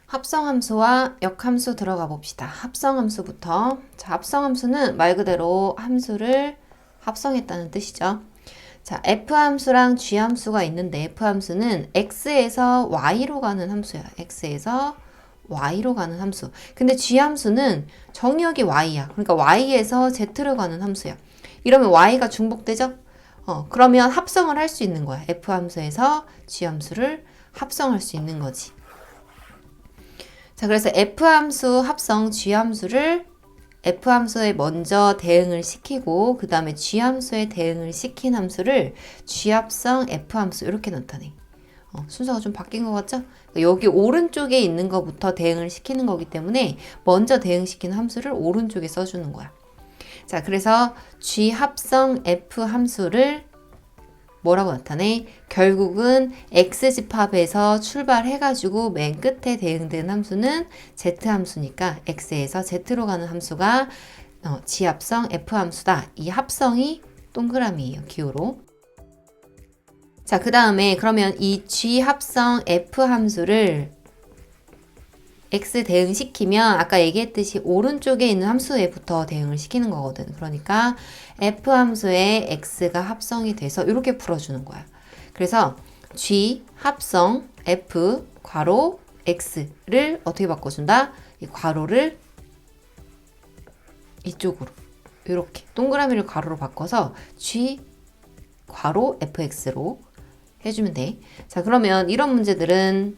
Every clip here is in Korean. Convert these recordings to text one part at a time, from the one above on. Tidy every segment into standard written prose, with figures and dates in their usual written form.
합성함수와 역함수 들어가 봅시다. 합성함수부터. 자, 합성함수는 말 그대로 함수를 합성했다는 뜻이죠. 자, f함수랑 g함수가 있는데 f함수는 x에서 y로 가는 함수야. x에서 y로 가는 함수. 근데 g함수는 정역이 y야. 그러니까 y에서 z로 가는 함수야. 이러면 y가 중복되죠? 그러면 합성을 할 수 있는 거야. f함수에서 g함수를 합성할 수 있는 거지. 자, 그래서 f함수 합성 g함수를 f함수에 먼저 대응을 시키고 그 다음에 g함수에 대응을 시킨 함수를 g합성 f함수 이렇게 나타내. 순서가 좀 바뀐 것 같죠? 그러니까 여기 오른쪽에 있는 것부터 대응을 시키는 거기 때문에 먼저 대응시키는 함수를 오른쪽에 써주는 거야. 자, 그래서 g합성 f함수를 뭐라고 나타내? 결국은 x집합에서 출발해가지고 맨 끝에 대응되는 함수는 z함수니까 x에서 z로 가는 함수가 g합성 f함수다. 이 합성이 동그라미예요. 기호로. 자, 그 다음에 그러면 이 g합성 f함수를 x 대응시키면 아까 얘기했듯이 오른쪽에 있는 함수에부터 대응을 시키는 거거든. 그러니까 f함수에 x가 합성이 돼서 이렇게 풀어주는 거야. 그래서 g 합성 f 괄호 x를 어떻게 바꿔준다? 이 괄호를 이쪽으로 이렇게 동그라미를 괄호로 바꿔서 g 괄호 fx로 해주면 돼. 자, 그러면 이런 문제들은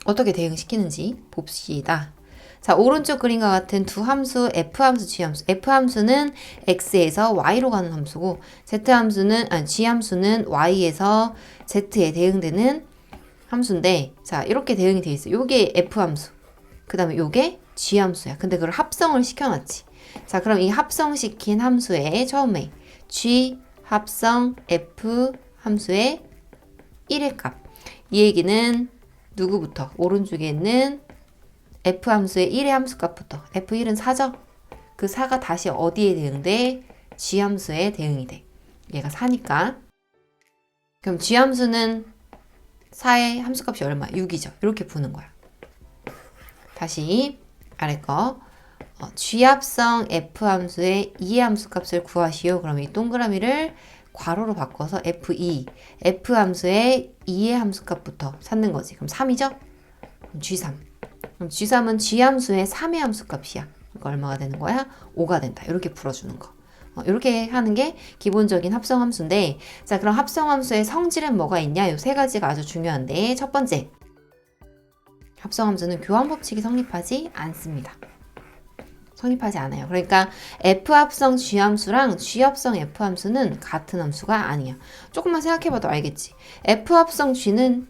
어떻게 대응시키는지 봅시다. 자, 오른쪽 그림과 같은 두 함수 f함수, g함수. f함수는 x에서 y로 가는 함수고 g함수는 y에서 z에 대응되는 함수인데 자, 이렇게 대응이 돼 있어. 요게 f함수. 그 다음에 요게 g함수야. 근데 그걸 합성을 시켜놨지. 자, 그럼 이 합성시킨 함수의 처음에 g 합성 f 함수의 1의 값. 이 얘기는 누구부터? 오른쪽에 있는 f함수의 1의 함수값부터. f1은 4죠? 그 4가 다시 어디에 대응돼? g함수에 대응이 돼. 얘가 4니까. 그럼 g함수는 4의 함수값이 얼마? 6이죠. 이렇게 푸는 거야. 다시 아래 거. g합성 f함수의 2의 함수값을 구하시오. 그럼 이 동그라미를 괄호로 바꿔서 f2, f함수의 2의 함수값부터 찾는 거지. 그럼 3이죠? 그럼 g3. 그럼 g3은 g함수의 3의 함수값이야. 그러니까 얼마가 되는 거야? 5가 된다. 이렇게 풀어주는 거. 이렇게 하는 게 기본적인 합성함수인데 자, 그럼 합성함수의 성질은 뭐가 있냐? 이 세 가지가 아주 중요한데 첫 번째, 합성함수는 교환법칙이 성립하지 않습니다. 성립하지 않아요. 그러니까 F합성 G함수랑 G합성 F함수는 같은 함수가 아니야. 조금만 생각해봐도 알겠지. F합성 G는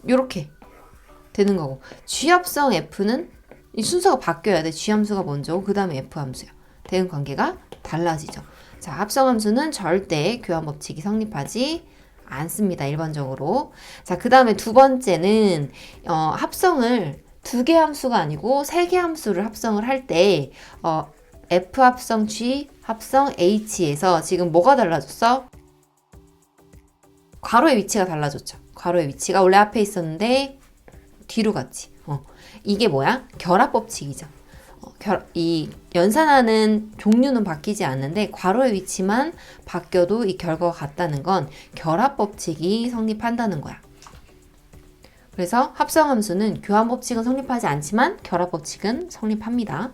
이렇게 되는 거고 G합성 F는 이 순서가 바뀌어야 돼. G함수가 먼저고 그 다음에 F함수야. 대응 관계가 달라지죠. 자, 합성함수는 절대 교환법칙이 성립하지 않습니다. 일반적으로. 자, 그 다음에 두 번째는 합성을 두 개 함수가 아니고 세 개 함수를 합성을 할 때 F 합성 G 합성 H에서 지금 뭐가 달라졌어? 괄호의 위치가 달라졌죠. 괄호의 위치가 원래 앞에 있었는데 뒤로 갔지. 이게 뭐야? 결합법칙이죠. 이 연산하는 종류는 바뀌지 않는데 괄호의 위치만 바뀌어도 이 결과가 같다는 건 결합법칙이 성립한다는 거야. 그래서 합성함수는 교환법칙은 성립하지 않지만 결합법칙은 성립합니다.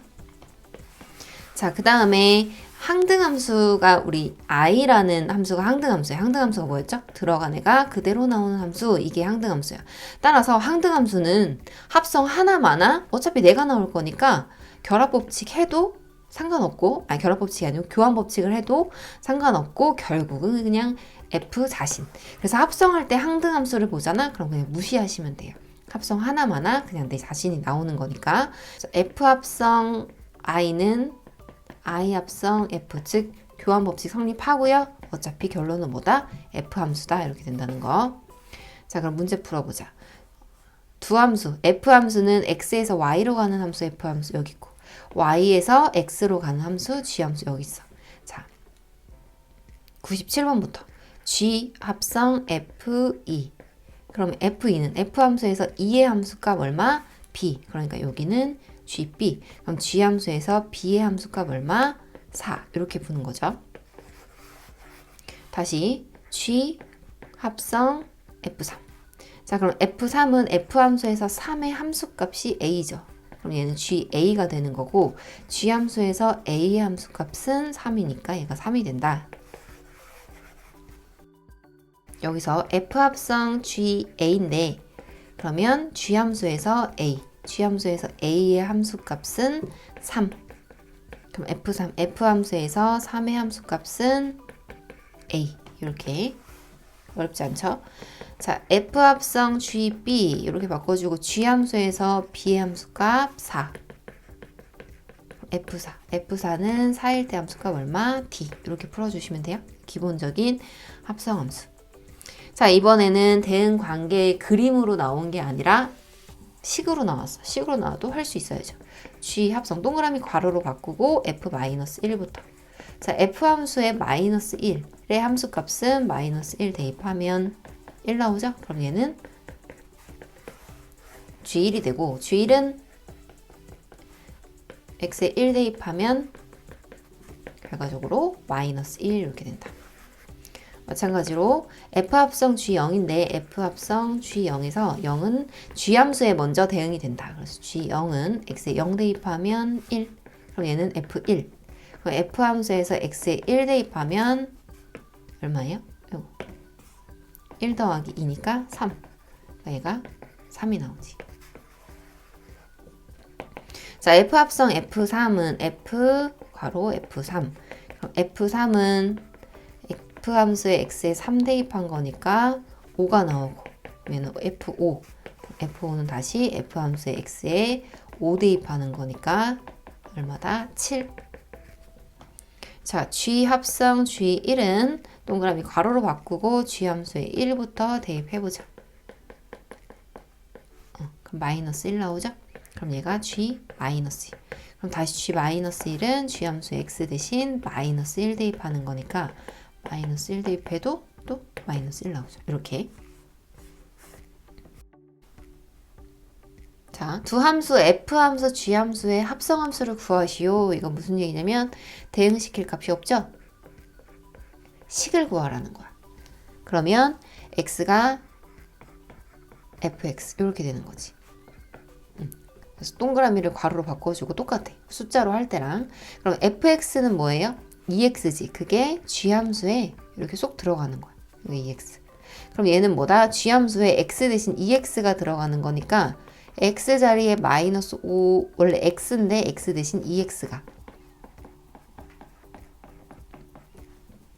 자, 그 다음에 항등함수가 우리 i라는 함수가 항등함수야. 항등함수가 뭐였죠? 들어간 애가 그대로 나오는 함수. 이게 항등함수야. 따라서 항등함수는 합성 하나마나 어차피 내가 나올 거니까 결합법칙 해도 상관없고 결합법칙이 아니고 교환법칙을 해도 상관없고 결국은 그냥 F 자신. 그래서 합성할 때 항등함수를 보잖아? 그럼 그냥 무시하시면 돼요. 합성 하나마나 그냥 내 자신이 나오는 거니까. F 합성 I는 I 합성 F, 즉 교환법칙 성립하고요. 어차피 결론은 뭐다? F 함수다. 이렇게 된다는 거. 자, 그럼 문제 풀어보자. 두 함수. F 함수는 X에서 Y로 가는 함수 F 함수 여기 있고 Y에서 X로 가는 함수 G 함수 여기 있어. 자, 97번부터 G 합성 F2. 그럼 F2는 F함수에서 2의 함수값 얼마? B. 그러니까 여기는 GB. 그럼 G함수에서 B의 함수값 얼마? 4. 이렇게 푸는 거죠. 다시 G 합성 F3. 자, 그럼 F3은 F함수에서 3의 함수값이 A죠. 그럼 얘는 GA가 되는 거고 G함수에서 A의 함수값은 3이니까 얘가 3이 된다. 여기서 F합성 GA인데 그러면 G함수에서 A, G함수에서 A의 함수값은 3. 그럼 F3, F함수에서 3의 함수값은 A. 이렇게 어렵지 않죠? 자, F합성 GB 이렇게 바꿔주고 G함수에서 B의 함수값 4. F4, F4는 4일 때 함수값 얼마? D. 이렇게 풀어주시면 돼요. 기본적인 합성함수. 자, 이번에는 대응 관계의 그림으로 나온 게 아니라 식으로 나왔어. 식으로 나와도 할 수 있어야죠. G 합성 동그라미 괄호로 바꾸고 F-1부터. 자, F함수의 마이너스 1의 함수값은 마이너스 1 대입하면 1 나오죠? 그럼 얘는 G1이 되고 G1은 X에 1 대입하면 결과적으로 마이너스 1 이렇게 된다. 마찬가지로 F합성 G0인데 F합성 G0에서 0은 G함수에 먼저 대응이 된다. 그래서 G0은 X에 0 대입하면 1. 그럼 얘는 F1. 그럼 F함수에서 X에 1 대입하면 얼마예요? 1 더하기 2니까 3. 그러니까 얘가 3이 나오지. 자, F합성 F3은 F 괄호 F3. 그럼 F3은 F함수에 X에 3 대입한 거니까 5가 나오고 얘는 F5. F5는 다시 F함수에 X에 5 대입하는 거니까 얼마다? 7. 자, G 합성 G1은 동그라미 괄호로 바꾸고 G함수에 1부터 대입해보자. 그럼 마이너스 1 나오죠? 그럼 얘가 G 마이너스 2. 그럼 다시 G 마이너스 1은 G함수에 X 대신 마이너스 1 대입하는 거니까 마이너스 1 대입해도 또 마이너스 1 나오죠. 이렇게. 자, 두 함수 F함수, G함수의 합성함수를 구하시오. 이거 무슨 얘기냐면 대응시킬 값이 없죠? 식을 구하라는 거야. 그러면 X가 Fx 이렇게 되는 거지. 그래서 동그라미를 괄호로 바꿔주고 똑같아. 숫자로 할 때랑. 그럼 Fx는 뭐예요? EX지. 그게 G함수에 이렇게 쏙 들어가는 거야. 여기 EX. 그럼 얘는 뭐다? G함수에 X 대신 EX가 들어가는 거니까 X 자리에 마이너스 5, 원래 X인데 X 대신 EX가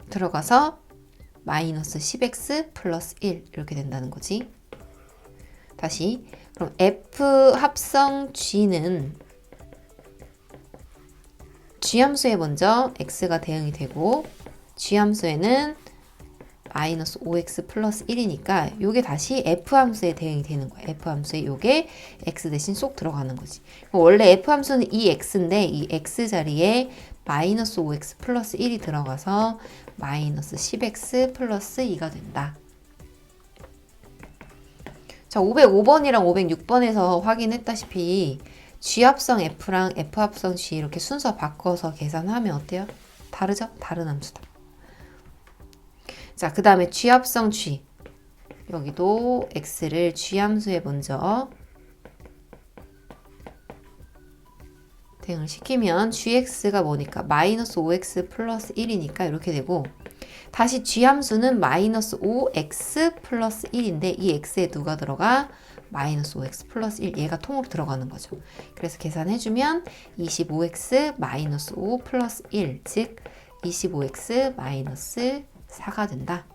들어가서 마이너스 10X 플러스 1 이렇게 된다는 거지. 다시. 그럼 F 합성 G는 G함수에 먼저 X가 대응이 되고 G함수에는 마이너스 5X 플러스 1이니까 요게 다시 F함수에 대응이 되는 거야. F함수에 요게 X 대신 쏙 들어가는 거지. 원래 F함수는 이 X인데 이 X 자리에 마이너스 5X 플러스 1이 들어가서 마이너스 10X 플러스 2가 된다. 자, 505번이랑 506번에서 확인했다시피 G합성 F랑 F합성 G 이렇게 순서 바꿔서 계산하면 어때요? 다르죠? 다른 함수다. 자, 그 다음에 G합성 G. 여기도 X를 G함수에 먼저 대응을 시키면 Gx가 뭐니까 마이너스 5X 플러스 1이니까 이렇게 되고 다시 G함수는 마이너스 5X 플러스 1인데 이 X에 누가 들어가? 마이너스 5X 플러스 1 얘가 통으로 들어가는 거죠. 그래서 계산해주면 25X 마이너스 5 플러스 1 즉 25X 마이너스 4가 된다.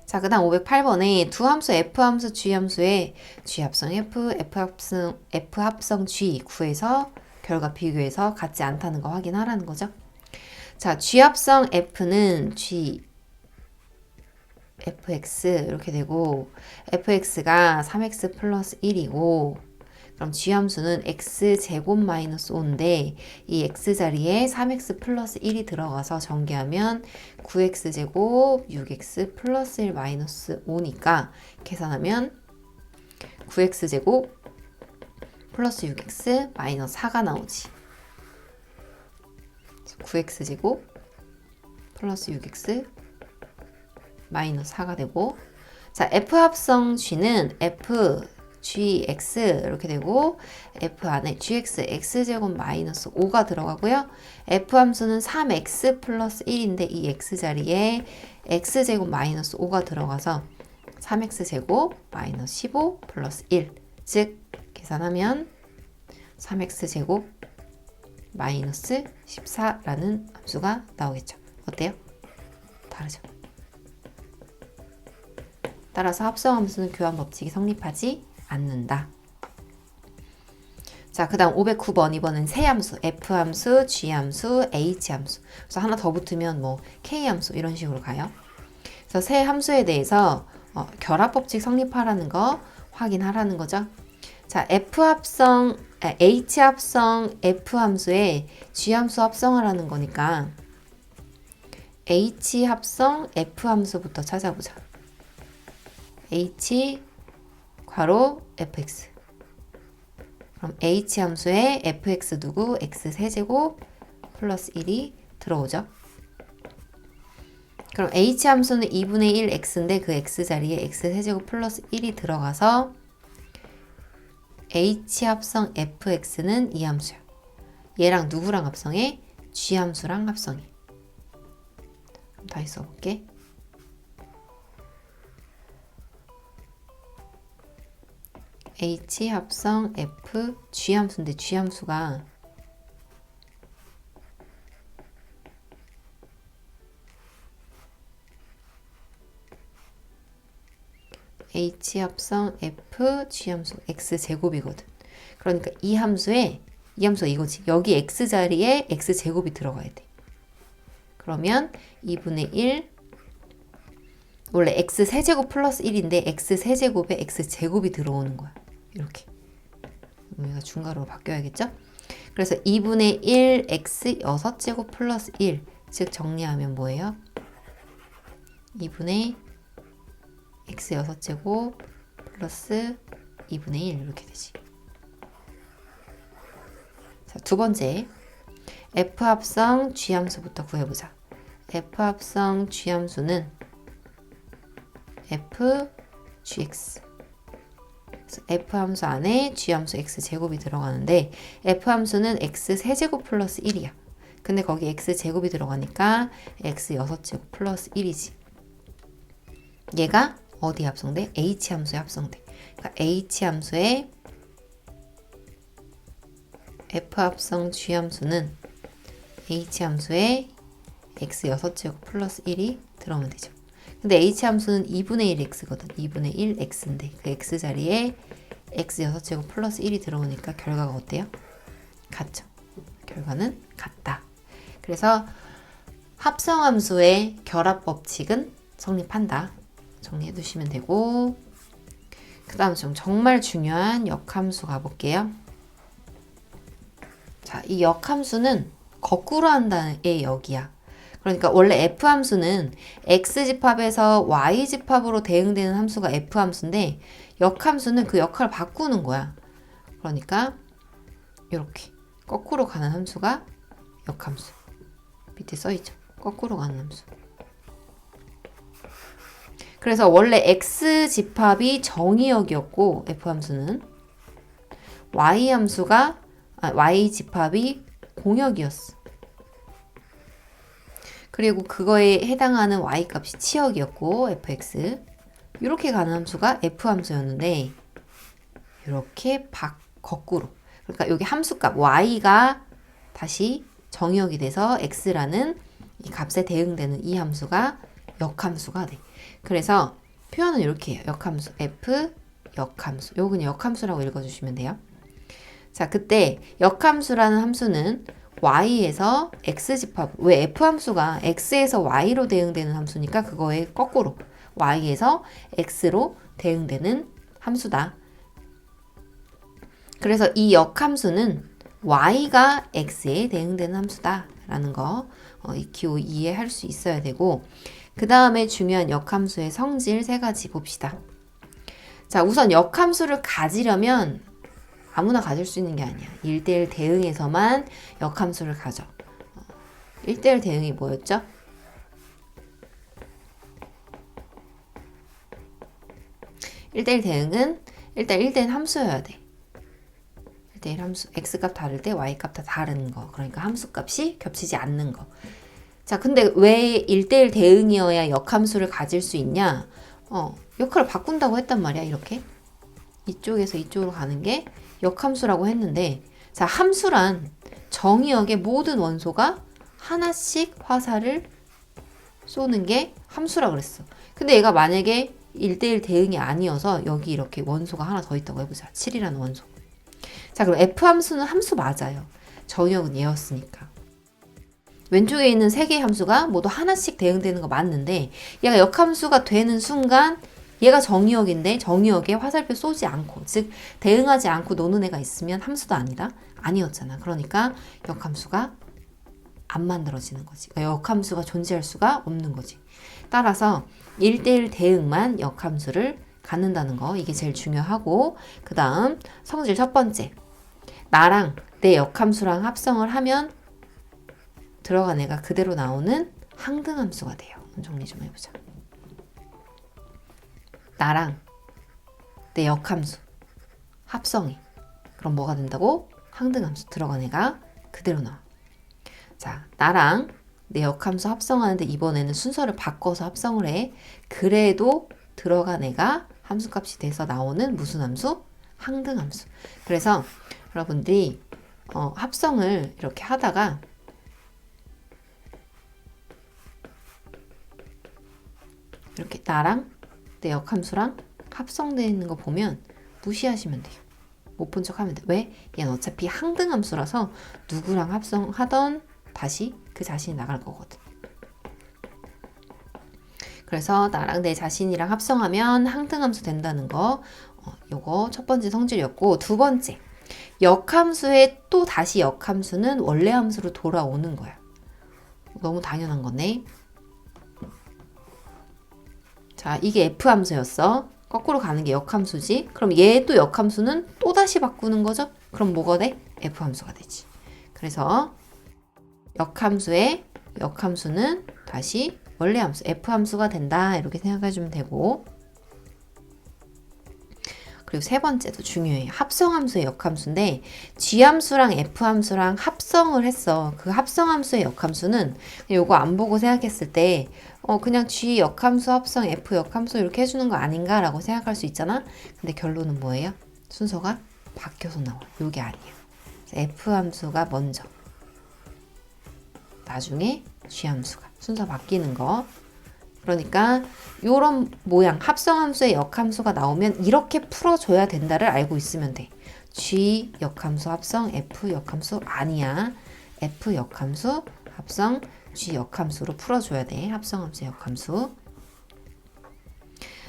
자, 그 다음 508번에 두 함수 F함수, G함수에 G합성 F, F합성 G 구해서 결과 비교해서 같지 않다는 거 확인하라는 거죠. 자, G합성 F는 G fx 이렇게 되고 fx가 3x 플러스 1이고 그럼 g함수는 x제곱 마이너스 5인데 이 x자리에 3x 플러스 1이 들어가서 전개하면 9x제곱 6x 플러스 1 마이너스 5니까 계산하면 9x제곱 플러스 6x 마이너스 4가 나오지. 9x제곱 플러스 6x 마이너스 4가 되고, 자, f 합성 g는 f gx 이렇게 되고 f 안에 gx x제곱 마이너스 5가 들어가고요. f 함수는 3x 플러스 1인데 이 x자리에 x제곱 마이너스 5가 들어가서 3x제곱 마이너스 15 플러스 1, 즉 계산하면 3x제곱 마이너스 14라는 함수가 나오겠죠. 어때요? 다르죠? 따라서 합성함수는 교환법칙이 성립하지 않는다. 자, 그 다음 509번. 이번엔 세 함수, F함수, G함수, H함수. 그래서 하나 더 붙으면 뭐 K함수 이런 식으로 가요. 그래서 세 함수에 대해서 결합법칙 성립하라는 거 확인하라는 거죠. 자, H합성 F함수에 G함수 합성하라는 거니까 H합성 F함수부터 찾아보자. H 괄호 fx. 그럼 h 함수에 fx 두고 x 세제곱 플러스 1이 들어오죠. 그럼 h 함수는 2분의 1 x인데 그 x 자리에 x 세제곱 플러스 1이 들어가서 h 합성 fx는 이 함수야. 얘랑 누구랑 합성해? g 함수랑 합성해. 그럼 다시 써볼게. H 합성 F G 함수인데 G 함수가 H 합성 F G 함수 X 제곱이거든. 그러니까 이 함수가 이거지. 여기 X 자리에 X 제곱이 들어가야 돼. 그러면 2분의 1 원래 X 세제곱 플러스 1인데 X 세제곱에 X 제곱이 들어오는 거야. 이렇게 여기가 중괄호로 바뀌어야겠죠? 그래서 2분의 1 x 6제곱 플러스 1, 즉 정리하면 뭐예요? 2분의 x 6제곱 플러스 2분의 1 이렇게 되지. 자, 두 번째 f 합성 g 함수부터 구해보자. f 합성 g 함수는 f gx. f 함수 안에 g 함수 x 제곱이 들어가는데 f 함수는 x 세제곱 플러스 1이야. 근데 거기 x 제곱이 들어가니까 x 6제곱 플러스 1이지. 얘가 어디에 합성돼? h 함수에 합성돼. 그러니까 h 함수에 f 합성 g 함수는 h 함수에 x 6제곱 플러스 1이 들어오면 되죠. 근데 h 함수는 2분의 1x거든. 2분의 1x인데 그 x 자리에 x 6제곱 플러스 1이 들어오니까 결과가 어때요? 같죠. 결과는 같다. 그래서 합성함수의 결합법칙은 성립한다. 정리해 두시면 되고, 그 다음 좀 정말 중요한 역함수 가볼게요. 자, 이 역함수는 거꾸로 한다는 애 역이야. 그러니까 원래 f함수는 x집합에서 y집합으로 대응되는 함수가 f함수인데 역함수는 그 역할을 바꾸는 거야. 그러니까 이렇게 거꾸로 가는 함수가 역함수. 밑에 써있죠. 거꾸로 가는 함수. 그래서 원래 x집합이 정의역이었고 f함수는 y집합이 공역이었어. 그리고 그거에 해당하는 y값이 치역이었고 fx 이렇게 가는 함수가 f함수였는데 이렇게 거꾸로, 그러니까 여기 함수값 y가 다시 정의역이 돼서 x라는 이 값에 대응되는 이 함수가 역함수가 돼. 그래서 표현은 이렇게 해요. 역함수 f 역함수. 요거 그냥 역함수라고 읽어주시면 돼요. 자, 그때 역함수라는 함수는 y에서 x집합, 왜 f함수가 x에서 y로 대응되는 함수니까 그거에 거꾸로 y에서 x로 대응되는 함수다. 그래서 이 역함수는 y가 x에 대응되는 함수다 라는 거 익히고 이해할 수 있어야 되고, 그 다음에 중요한 역함수의 성질 세 가지 봅시다. 자, 우선 역함수를 가지려면 아무나 가질 수 있는 게 아니야. 1대1 대응에서만 역함수를 가져. 1대1 대응이 뭐였죠? 1대1 대응은 일단 1대1 함수여야 돼. 1대1 함수. x값 다를 때 y값 다 다른 거. 그러니까 함수값이 겹치지 않는 거. 자, 근데 왜 1대1 대응이어야 역함수를 가질 수 있냐? 역할을 바꾼다고 했단 말이야, 이렇게. 이쪽에서 이쪽으로 가는 게 역함수라고 했는데, 자, 함수란 정의역의 모든 원소가 하나씩 화살을 쏘는 게 함수라 그랬어. 근데 얘가 만약에 1대1 대응이 아니어서 여기 이렇게 원소가 하나 더 있다고 해보자. 7이라는 원소. 자, 그럼 F함수는 함수 맞아요. 정의역은 얘였으니까. 왼쪽에 있는 3개의 함수가 모두 하나씩 대응되는 거 맞는데, 얘가 역함수가 되는 순간 얘가 정의역인데 정의역에 화살표 쏘지 않고, 즉 대응하지 않고 노는 애가 있으면 함수도 아니었잖아. 그러니까 역함수가 안 만들어지는 거지. 그러니까 역함수가 존재할 수가 없는 거지. 따라서 1대1 대응만 역함수를 갖는다는 거, 이게 제일 중요하고, 그 다음 성질 첫 번째, 나랑 내 역함수랑 합성을 하면 들어간 애가 그대로 나오는 항등함수가 돼요. 정리 좀 해보자. 나랑 내 역함수 합성이, 그럼 뭐가 된다고? 항등함수. 들어간 애가 그대로 나와. 자, 나랑 내 역함수 합성하는데 이번에는 순서를 바꿔서 합성을 해. 그래도 들어간 애가 함수값이 돼서 나오는 무슨 함수? 항등함수. 그래서 여러분들이 합성을 이렇게 하다가 이렇게 나랑 내 역함수랑 합성되어 있는 거 보면 무시하시면 돼요. 못 본 척 하면 돼. 왜? 얘는 어차피 항등함수라서 누구랑 합성하던 다시 그 자신이 나갈 거거든. 그래서 나랑 내 자신이랑 합성하면 항등함수 된다는 거, 요거 첫 번째 성질이었고, 두 번째, 역함수의 또 다시 역함수는 원래 함수로 돌아오는 거야. 너무 당연한 거네. 자, 이게 F함수였어. 거꾸로 가는 게 역함수지. 그럼 얘 또 역함수는 또 다시 바꾸는 거죠? 그럼 뭐가 돼? F함수가 되지. 그래서 역함수의 역함수는 다시 원래 함수, F함수가 된다. 이렇게 생각해주면 되고, 그리고 세 번째도 중요해요. 합성함수의 역함수인데 G함수랑 F함수랑 합성을 했어. 그 합성함수의 역함수는 요거 안 보고 생각했을 때 그냥 G 역함수 합성 F 역함수 이렇게 해주는 거 아닌가 라고 생각할 수 있잖아. 근데 결론은 뭐예요? 순서가 바뀌어서 나와. 요게 아니에요. F함수가 먼저, 나중에 G함수가 순서 바뀌는 거. 그러니까 요런 모양, 합성함수의 역함수가 나오면 이렇게 풀어줘야 된다를 알고 있으면 돼. G 역함수 합성 F 역함수 아니야. F 역함수 합성 G 역함수로 풀어줘야 돼. 합성함수 역함수.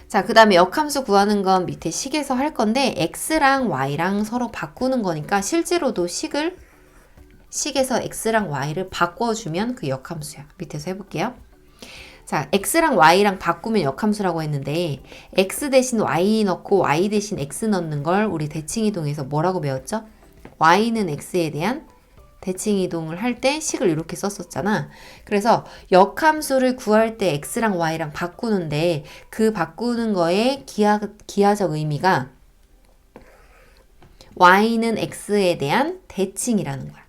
자, 그 다음에 역함수 구하는 건 밑에 식에서 할 건데 X랑 Y랑 서로 바꾸는 거니까 실제로도 식에서 X랑 Y를 바꿔주면 그 역함수야. 밑에서 해볼게요. 자, X랑 Y랑 바꾸면 역함수라고 했는데 X 대신 Y 넣고 Y 대신 X 넣는 걸 우리 대칭이동에서 뭐라고 배웠죠? Y는 X에 대한 대칭이동을 할 때 식을 이렇게 썼었잖아. 그래서 역함수를 구할 때 X랑 Y랑 바꾸는데 그 바꾸는 거의 기하적 의미가 Y는 X에 대한 대칭이라는 거야.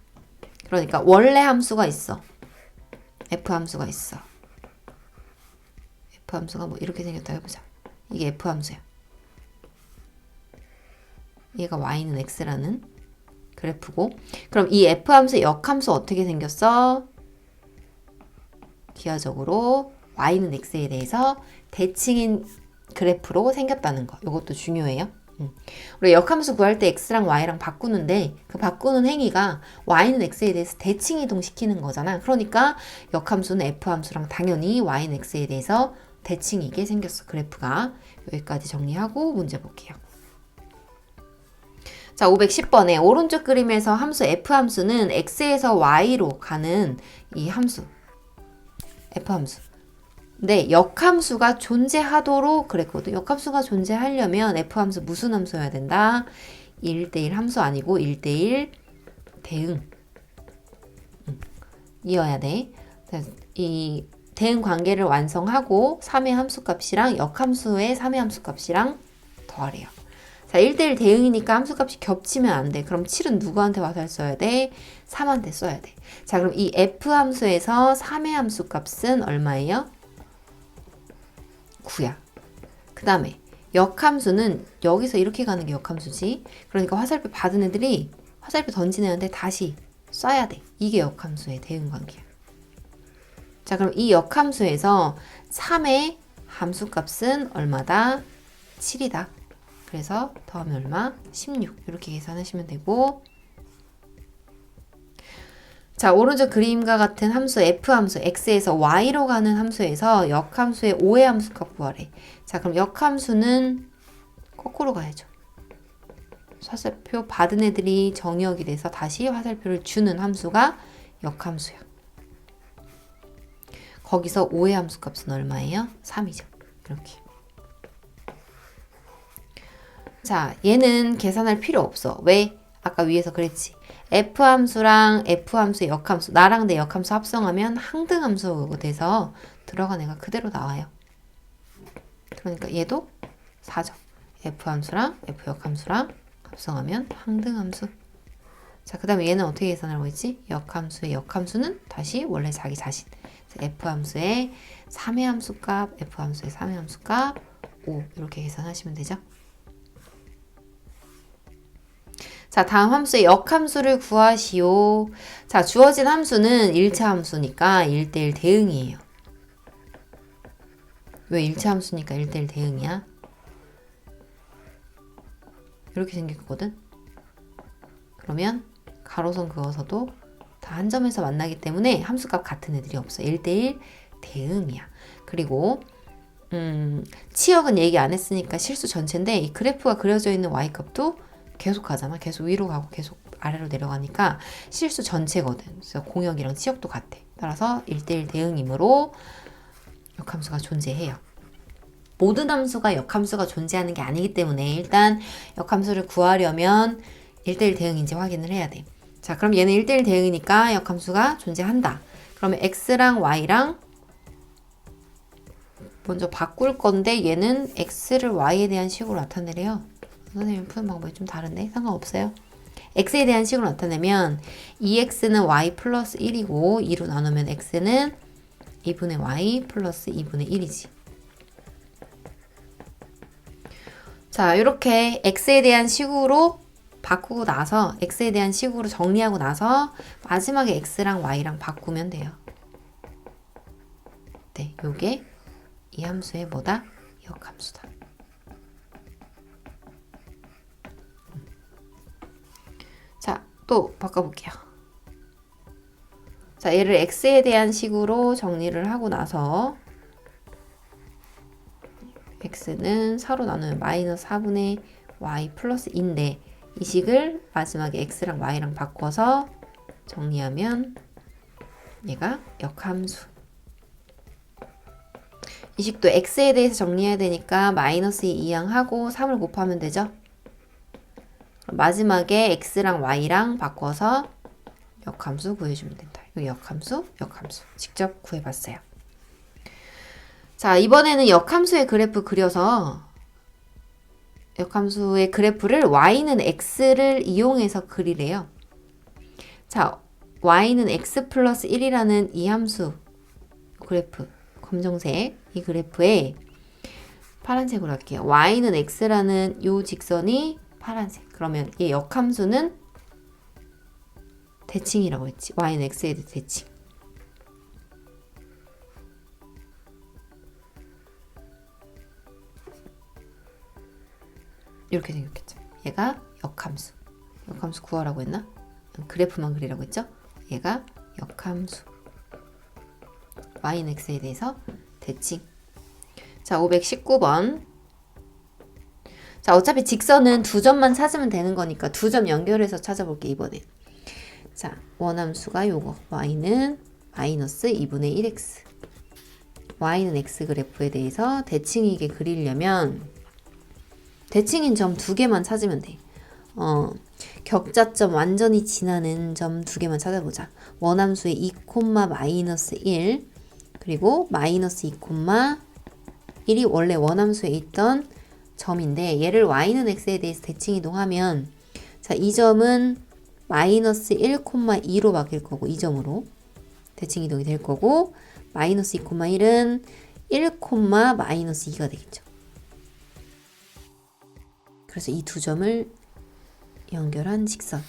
그러니까 원래 함수가 있어. F함수가 있어. F함수가 뭐 이렇게 생겼다 해보자. 이게 F함수야. 얘가 Y는 X라는 그래프고, 그럼 이 F함수의 역함수 어떻게 생겼어? 기하적으로 Y는 X에 대해서 대칭인 그래프로 생겼다는 거. 이것도 중요해요. 우리 역함수 구할 때 X랑 Y랑 바꾸는데 그 바꾸는 행위가 Y는 X에 대해서 대칭 이동시키는 거잖아. 그러니까 역함수는 F함수랑 당연히 Y는 X에 대해서 대칭이게 생겼어. 그래프가. 여기까지 정리하고 문제 볼게요. 자, 510번에 오른쪽 그림에서 함수 f함수는 x에서 y로 가는 이 함수 f함수. 네, 역함수가 존재하도록 그랬거든. 역함수가 존재하려면 f함수 무슨 함수여야 된다? 1대1 함수 아니고 1대1 대응 이어야 돼. 이 대응 관계를 완성하고 3의 함수값이랑 역함수의 3의 함수값이랑 더하래요. 자, 1대1 대응이니까 함수값이 겹치면 안 돼. 그럼 7은 누구한테 화살 써야 돼? 3한테 써야 돼. 자, 그럼 이 f함수에서 3의 함수값은 얼마예요? 9야. 그 다음에 역함수는 여기서 이렇게 가는 게 역함수지. 그러니까 화살표 받은 애들이 화살표 던진 애한테 다시 쏴야 돼. 이게 역함수의 대응 관계야. 자, 그럼 이 역함수에서 3의 함수값은 얼마다? 7이다. 그래서 더하면 얼마? 16. 이렇게 계산하시면 되고, 자, 오른쪽 그림과 같은 함수 f함수 x에서 y로 가는 함수에서 역함수의 5의 함수값 구하래. 자, 그럼 역함수는 거꾸로 가야죠. 화살표 받은 애들이 정의역이 돼서 다시 화살표를 주는 함수가 역함수야. 거기서 5의 함수값은 얼마예요? 3이죠. 이렇게. 자, 얘는 계산할 필요 없어. 왜? 아까 위에서 그랬지. f함수랑 f함수의 역함수, 나랑 내 역함수 합성하면 항등함수 돼서 들어간 애가 그대로 나와요. 그러니까 얘도 4죠. f함수랑 f역함수랑 합성하면 항등함수. 자, 그 다음에 얘는 어떻게 계산하라고 했지? 역함수의 역함수는 다시 원래 자기 자신. f함수의 3의 함수값, f함수의 3의 함수값 5 이렇게 계산하시면 되죠. 자, 다음 함수의 역함수를 구하시오. 자, 주어진 함수는 1차 함수니까 1대1 대응이에요. 왜 1차 함수니까 1대1 대응이야? 이렇게 생겼거든? 그러면 가로선 그어서도 다 한 점에서 만나기 때문에 함수값 같은 애들이 없어. 1대1 대응이야. 그리고 치역은 얘기 안 했으니까 실수 전체인데 이 그래프가 그려져 있는 y값도 계속 가잖아. 계속 위로 가고 계속 아래로 내려가니까 실수 전체거든. 그래서 공역이랑 치역도 같아. 따라서 1대1 대응이므로 역함수가 존재해요. 모든 함수가 역함수가 존재하는 게 아니기 때문에 일단 역함수를 구하려면 1대1 대응인지 확인을 해야 돼. 자, 그럼 얘는 1대1 대응이니까 역함수가 존재한다. 그러면 x랑 y랑 먼저 바꿀 건데 얘는 x를 y에 대한 식으로 나타내래요. 선생님 푸는 방법이 좀 다른데 상관없어요. x에 대한 식으로 나타내면 2x는 y 플러스 1이고 2로 나누면 x는 2분의 y 플러스 2분의 1이지. 자, 이렇게 x에 대한 식으로 바꾸고 나서 x에 대한 식으로 정리하고 나서 마지막에 x랑 y랑 바꾸면 돼요. 네, 요게 이 함수의 뭐다? 역함수다. 자, 또 바꿔볼게요. 자, 얘를 x에 대한 식으로 정리를 하고 나서 x는 4로 나누면 마이너스 4분의 y 플러스 2인데 이 식을 마지막에 x랑 y랑 바꿔서 정리하면 얘가 역함수. 이 식도 x에 대해서 정리해야 되니까 마이너스 2 이항하고 3을 곱하면 되죠. 마지막에 x랑 y랑 바꿔서 역함수 구해주면 된다. 이 역함수, 역함수 직접 구해봤어요. 자, 이번에는 역함수의 그래프 그려서 역함수의 그래프를 y는 x를 이용해서 그리래요. 자, y는 x 플러스 1이라는 이 함수 그래프 검정색 이 그래프에 파란색으로 할게요. y는 x라는 이 직선이 파란색. 그러면 이 역함수는 대칭이라고 했지. y는 x에 대해 대칭. 이렇게 생겼겠죠. 얘가 역함수. 역함수 구하라고 했나? 그래프만 그리라고 했죠? 얘가 역함수. y는 x에 대해서 대칭. 자, 519번. 자, 어차피 직선은 두 점만 찾으면 되는 거니까 두 점 연결해서 찾아볼게, 이번에. 자, 원함수가 요거. y는 마이너스 2분의 1x. y는 x 그래프에 대해서 대칭이게 그리려면 대칭인 점 두 개만 찾으면 돼. 격자점 완전히 지나는 점 두 개만 찾아보자. 원함수의 2, 마이너스 1 그리고 마이너스 2, 1이 원래 원함수에 있던 점인데 얘를 y는 x에 대해서 대칭 이동하면 자, 이 점은 마이너스 1, 2로 바뀔 거고 이 점으로 대칭 이동이 될 거고 마이너스 2, 1은 1, 마이너스 2가 되겠죠. 그래서 이 두 점을 연결한 직선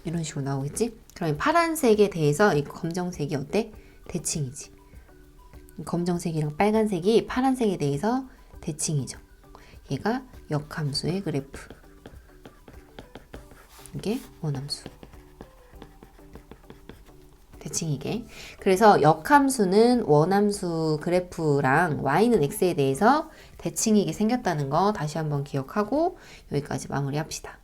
이런 식으로 나오겠지? 그럼 파란색에 대해서 이 검정색이 어때? 대칭이지. 검정색이랑 빨간색이 파란색에 대해서 대칭이죠. 얘가 역함수의 그래프. 이게 원함수. 대칭이게. 그래서 역함수는 원함수 그래프랑 y는 x에 대해서 대칭이게 생겼다는 거 다시 한번 기억하고 여기까지 마무리합시다.